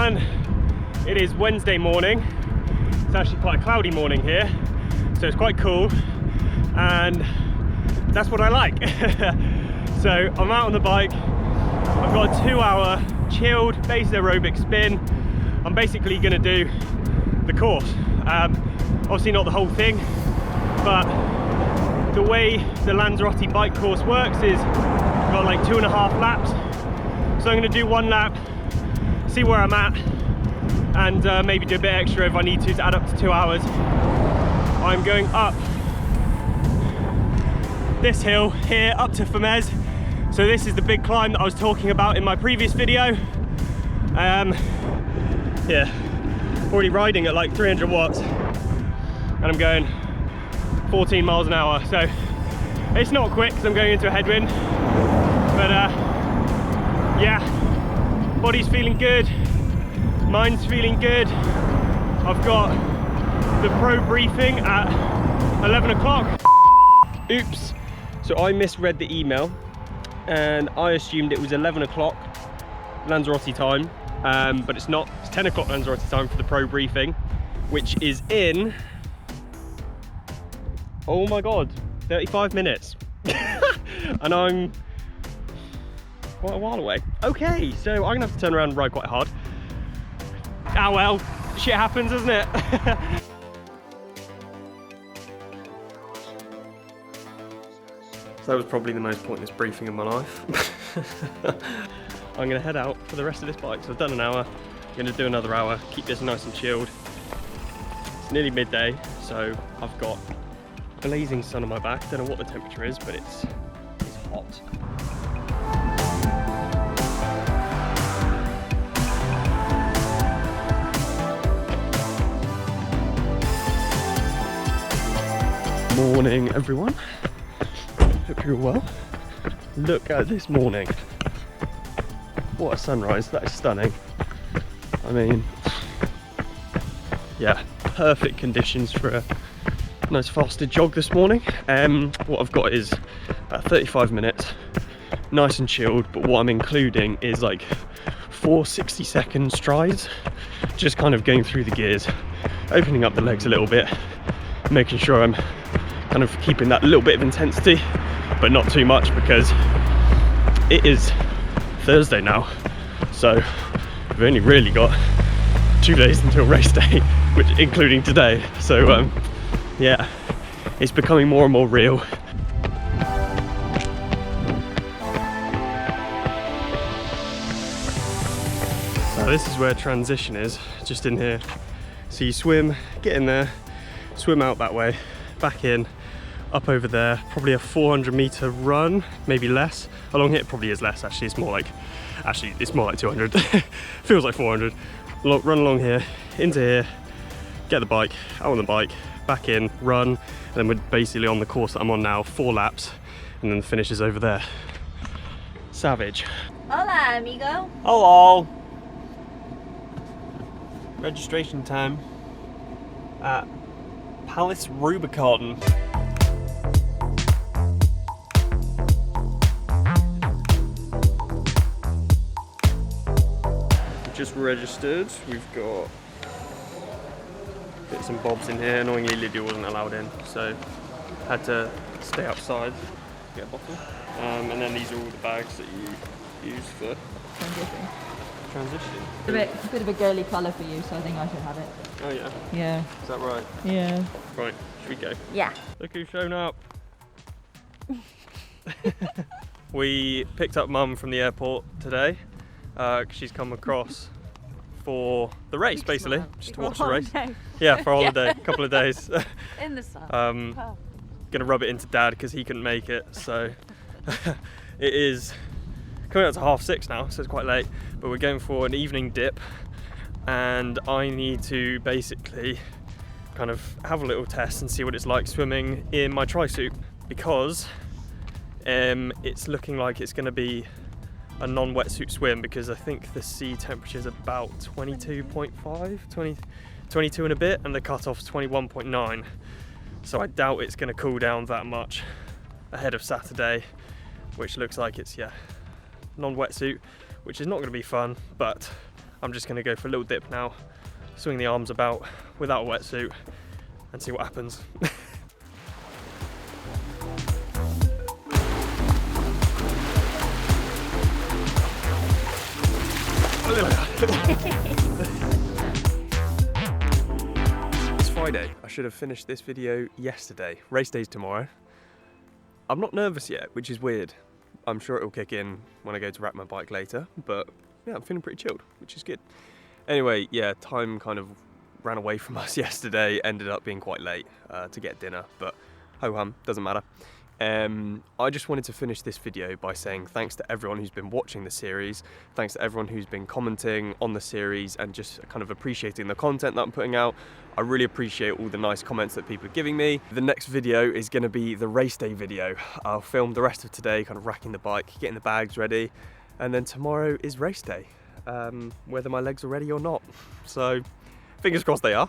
everyone. It is Wednesday morning. It's actually quite a cloudy morning here, so it's quite cool, and that's what I like. So I'm out on the bike. I've got a 2-hour chilled base aerobic spin. I'm basically going to do the course. Obviously not the whole thing, but the way the Lanzarote bike course works is I've got like 2.5 laps. So I'm going to do 1 lap, see where I'm at, and maybe do a bit extra if I need to add up to 2 hours. I'm going up this hill here up to Fomez. So this is the big climb that I was talking about in my previous video. Yeah, already riding at like 300 watts and I'm going 14 miles an hour. So it's not quick because I'm going into a headwind, but yeah, body's feeling good, mind's feeling good. I've got the pro briefing at 11 o'clock. Oops, so I misread the email and I assumed it was 11 o'clock Lanzarote time, but it's not. It's 10 o'clock Lanzarote time for the pro briefing, which is in, oh my god, 35 minutes. And I'm quite a while away. Okay, so I'm gonna have to turn around and ride quite hard. Ah well, shit happens, doesn't it? So that was probably the most pointless briefing of my life. I'm gonna head out for the rest of this bike. So I've done an hour, I'm gonna do another hour, keep this nice and chilled. It's nearly midday, so I've got blazing sun on my back. Don't know what the temperature is, but it's hot. Morning everyone, hope you're well. Look at this morning, what a sunrise, that is stunning. I mean, yeah, perfect conditions for a nice fasted jog this morning. What I've got is about 35 minutes, nice and chilled, but what I'm including is like 4 60-second strides, just kind of going through the gears, opening up the legs a little bit, making sure I'm kind of keeping that little bit of intensity, but not too much, because it is Thursday now, so we've only really got 2 days until race day, which including today. So yeah, it's becoming more and more real. So this is where transition is, just in here. So you swim, get in there, swim out that way, back in, up over there, probably a 400-meter run, maybe less. Along here it probably is less, actually. It's more like 200. Feels like 400. Run along here, into here, get the bike, out on the bike, back in, run, and then we're basically on the course that I'm on now, 4 laps, and then the finish is over there. Savage. Hola, amigo. Hello. Registration time at Palace Rubicon. Just registered. We've got bits and bobs in here. Annoyingly, Lydia wasn't allowed in, so had to stay outside, get a bottle. And then these are all the bags that you use for transition. A bit of a girly colour for you, so I think I should have it. Oh yeah? Yeah. Is that right? Yeah. Right, should we go? Yeah. Look who's shown up. We picked up Mum from the airport today. She's come across for the race, basically, just to watch the race. Yeah, for a holiday, a couple of days. In the sun. Gonna rub it into Dad because he couldn't make it, so it is coming up to 6:30 now, so it's quite late, but we're going for an evening dip, and I need to basically kind of have a little test and see what it's like swimming in my tri-suit, because it's looking like it's going to be a non-wetsuit swim, because I think the sea temperature is about 22.5, 22 and a bit, and the cutoff's 21.9. So I doubt it's going to cool down that much ahead of Saturday, which looks like it's, yeah, non-wetsuit, which is not going to be fun, but I'm just gonna go for a little dip now, swing the arms about without a wetsuit and see what happens. It's Friday. I should have finished this video yesterday. Race day's tomorrow. I'm not nervous yet, which is weird. I'm sure it'll kick in when I go to wrap my bike later, but yeah, I'm feeling pretty chilled, which is good. Anyway, yeah, time kind of ran away from us yesterday, ended up being quite late to get dinner, but ho-hum, doesn't matter. I just wanted to finish this video by saying thanks to everyone who's been watching the series, thanks to everyone who's been commenting on the series and just kind of appreciating the content that I'm putting out. I really appreciate all the nice comments that people are giving me. The next video is going to be the race day video. I'll film the rest of today, kind of racking the bike, getting the bags ready, and then tomorrow is race day, whether my legs are ready or not. So fingers crossed they are.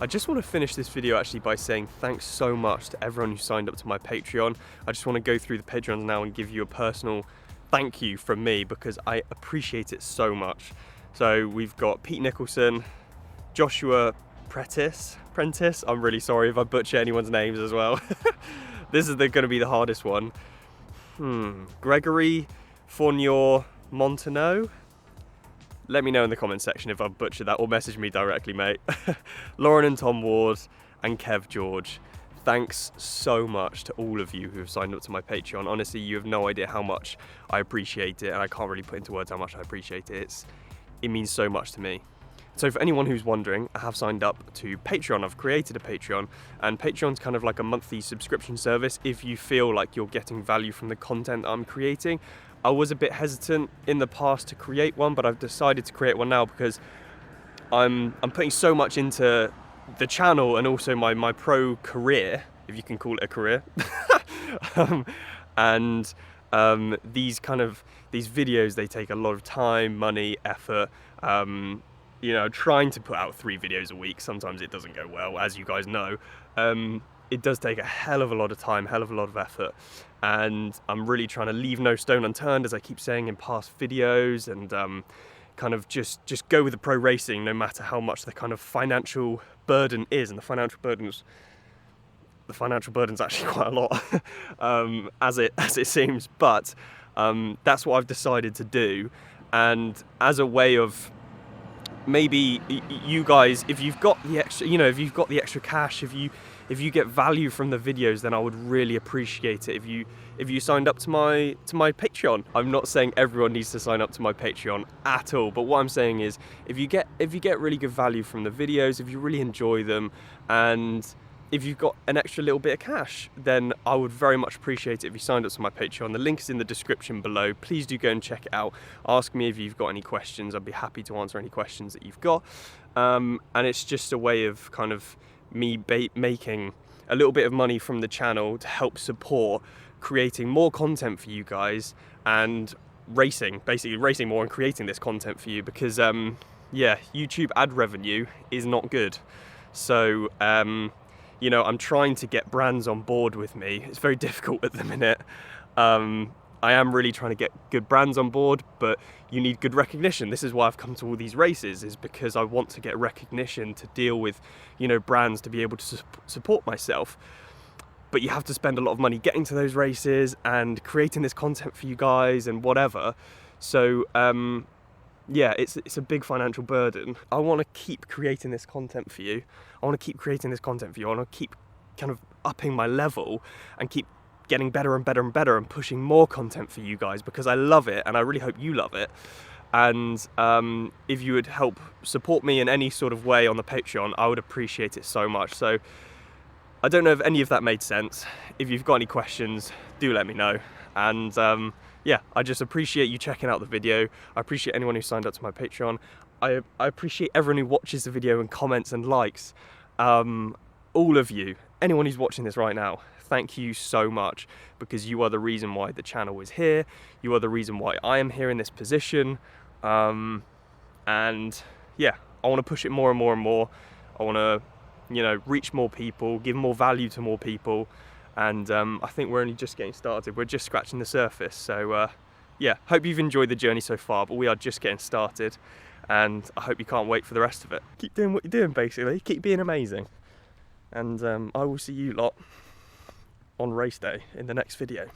I just want to finish this video actually by saying thanks so much to everyone who signed up to my Patreon. I just want to go through the Patreons now and give you a personal thank you from me because I appreciate it so much. So we've got Pete Nicholson, Joshua Prentice. I'm really sorry if I butcher anyone's names as well. This is going to be the hardest one. Gregory Fournier Montano. Let me know in the comment section if I butchered that or message me directly, mate. Lauren and Tom Ward and Kev George. Thanks so much to all of you who have signed up to my Patreon. Honestly, you have no idea how much I appreciate it, and I can't really put into words how much I appreciate it. It means so much to me. So for anyone who's wondering, I have signed up to Patreon. I've created a Patreon, and Patreon's kind of like a monthly subscription service if you feel like you're getting value from the content that I'm creating. I was a bit hesitant in the past to create one, but I've decided to create one now because I'm putting so much into the channel and also my pro career, if you can call it a career. These videos, they take a lot of time, money, effort. You know, trying to put out 3 videos a week, sometimes it doesn't go well, as you guys know. It does take a hell of a lot of time, hell of a lot of effort, and I'm really trying to leave no stone unturned, as I keep saying in past videos, and kind of just go with the pro racing no matter how much the kind of financial burden is. And the financial burden's actually quite a lot, as it seems, but that's what I've decided to do. And as a way of maybe you guys, if you've got the extra, you know, if you've got the extra cash, if you get value from the videos, then I would really appreciate it if you signed up to my Patreon. I'm not saying everyone needs to sign up to my Patreon at all, but what I'm saying is if you get really good value from the videos, if you really enjoy them, and if you've got an extra little bit of cash, then I would very much appreciate it if you signed up to my Patreon. The link is in the description below. Please do go and check it out. Ask me if you've got any questions. I'd be happy to answer any questions that you've got. And it's just a way of kind of me making a little bit of money from the channel to help support creating more content for you guys and basically racing more and creating this content for you, because yeah, YouTube ad revenue is not good. So you know, I'm trying to get brands on board with me. It's very difficult at the minute. I am really trying to get good brands on board, but you need good recognition. This is why I've come to all these races, is because I want to get recognition to deal with, you know, brands, to be able to support myself. But you have to spend a lot of money getting to those races and creating this content for you guys and whatever. So yeah, it's a big financial burden. I want to keep creating this content for you. I want to keep keep kind of upping my level and keep getting better and better and better and pushing more content for you guys, because I love it and I really hope you love it. And if you would help support me in any sort of way on the Patreon, I would appreciate it so much. So I don't know if any of that made sense. If you've got any questions, do let me know. And yeah, I just appreciate you checking out the video. I appreciate anyone who signed up to my Patreon. I appreciate everyone who watches the video and comments and likes. All of you, anyone who's watching this right now, thank you so much, because you are the reason why the channel is here. You are the reason why I am here in this position. And yeah, I want to push it more and more and more. I want to, you know, reach more people, give more value to more people. And I think we're only just getting started. We're just scratching the surface. So yeah, hope you've enjoyed the journey so far, but we are just getting started. and I hope you can't wait for the rest of it. Keep doing what you're doing, basically. Keep being amazing. And I will see you lot on race day in the next video.